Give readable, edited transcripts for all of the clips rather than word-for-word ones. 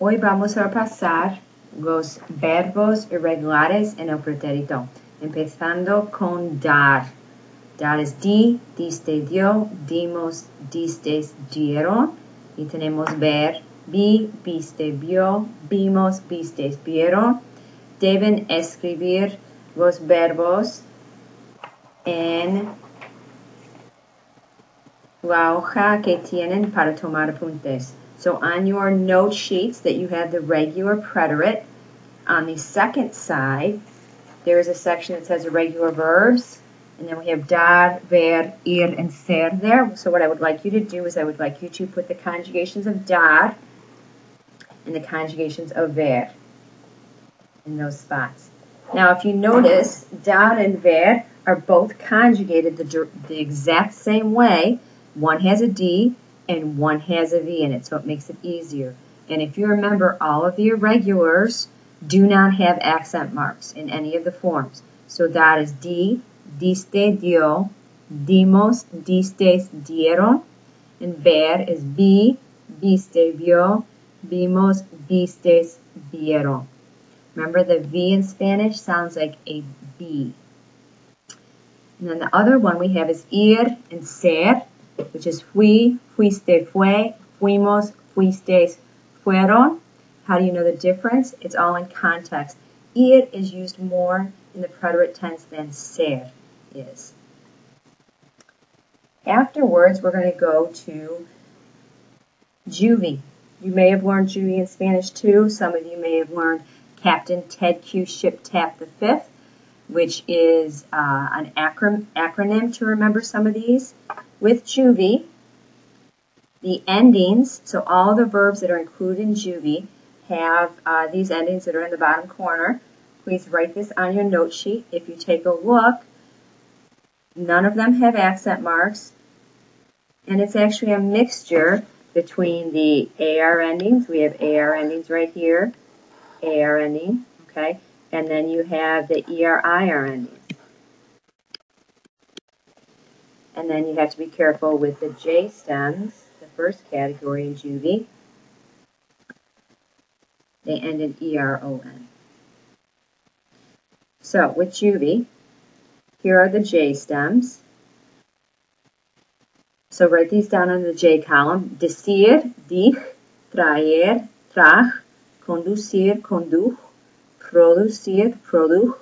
Hoy vamos a repasar los verbos irregulares en el pretérito, empezando con dar. Dar es di, diste, dio, dimos, distes, dieron. Y tenemos ver, vi, viste, vio, vimos, vistes, vieron. Deben escribir los verbos en la hoja que tienen para tomar apuntes. So on your note sheets that you have the regular preterite, on the second side, there is a section that says irregular verbs, and then we have dar, ver, ir, and ser there. So what I would like you to do is I would like you to put the conjugations of dar and the conjugations of ver in those spots. Now if you notice, dar and ver are both conjugated the exact same way. One has a D and one has a V in it, so it makes it easier. And if you remember, all of the irregulars do not have accent marks in any of the forms. So that is di, diste, dio, dimos, distes, dieron. And ver is vi, viste, vio, vimos, vistes, vieron. Remember, the V in Spanish sounds like a B. And then the other one we have is ir and ser, which is fui, fuiste, fue, fuimos, fuistes, fueron. How do you know the difference? It's all in context. Ir is used more in the preterite tense than ser is. Afterwards, we're going to go to juvie. You may have learned juvie in Spanish too. Some of you may have learned Captain Ted Q Ship Tap the Fifth, which is an acronym to remember some of these. With juvie, the endings, so all the verbs that are included in juvie have these endings that are in the bottom corner. Please write this on your note sheet. If you take a look, none of them have accent marks, and it's actually a mixture between the AR endings. We have AR endings right here, AR ending, okay, and then you have the ER-IR endings. And then you have to be careful with the J stems, the first category in juvie. They end in ERON. So with juvie, here are the J stems. So write these down on the J column. Decir, dich, traer, traj, conducir, conduj, producir, produj,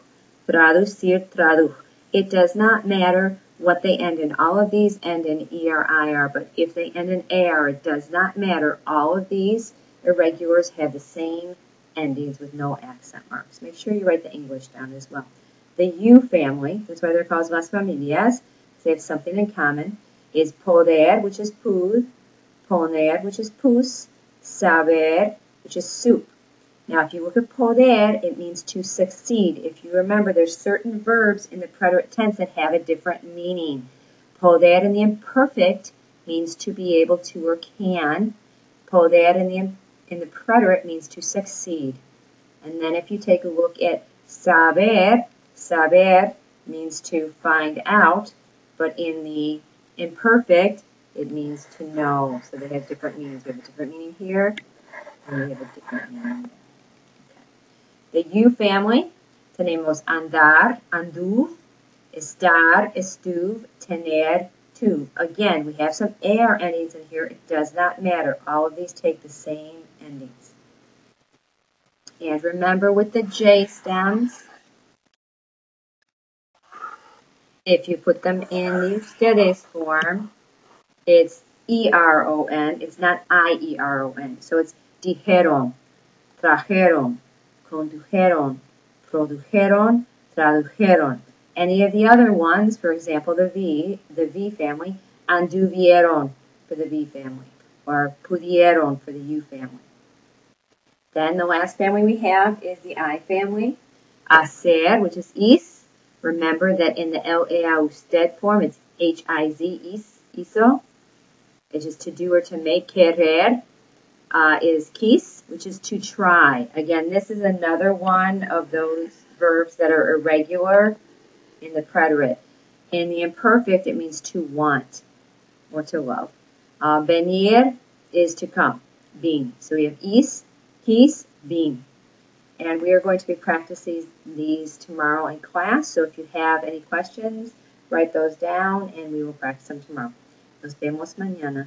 traducir, traduj. It does not matter what they end in. All of these end in ER-IR, but if they end in AR, it does not matter. All of these irregulars have the same endings with no accent marks. Make sure you write the English down as well. The U family, that's why they're called las familias, they have something in common, is poder, which is pud, poner, which is pus, saber, which is soup. Now, if you look at poder, it means to succeed. If you remember, there's certain verbs in the preterite tense that have a different meaning. Poder in the imperfect means to be able to or can. Poder in the preterite means to succeed. And then if you take a look at saber, saber means to find out, but in the imperfect, it means to know. So they have different meanings. We have a different meaning here, and we have a different meaning there. The U family, tenemos andar, anduv, estar, estuv, tener, tuv. Again, we have some AR endings in here. It does not matter. All of these take the same endings. And remember with the J stems, if you put them in the ustedes form, it's ERON. It's not IERON. So it's dijeron, trajeron, condujeron, produjeron, tradujeron. Any of the other ones, for example, the V family, anduvieron for the V family, or pudieron for the U family. Then the last family we have is the I family, hacer, which is is. Remember that in the LA usted form, it's HIZ, hizo, which is to do or to make. Querer is quis, which is to try. Again, this is another one of those verbs that are irregular in the preterite. In the imperfect, it means to want or to love. Venir is to come, being. So we have is, He's been. And we are going to be practicing these tomorrow in class. So if you have any questions, write those down and we will practice them tomorrow. Nos vemos mañana.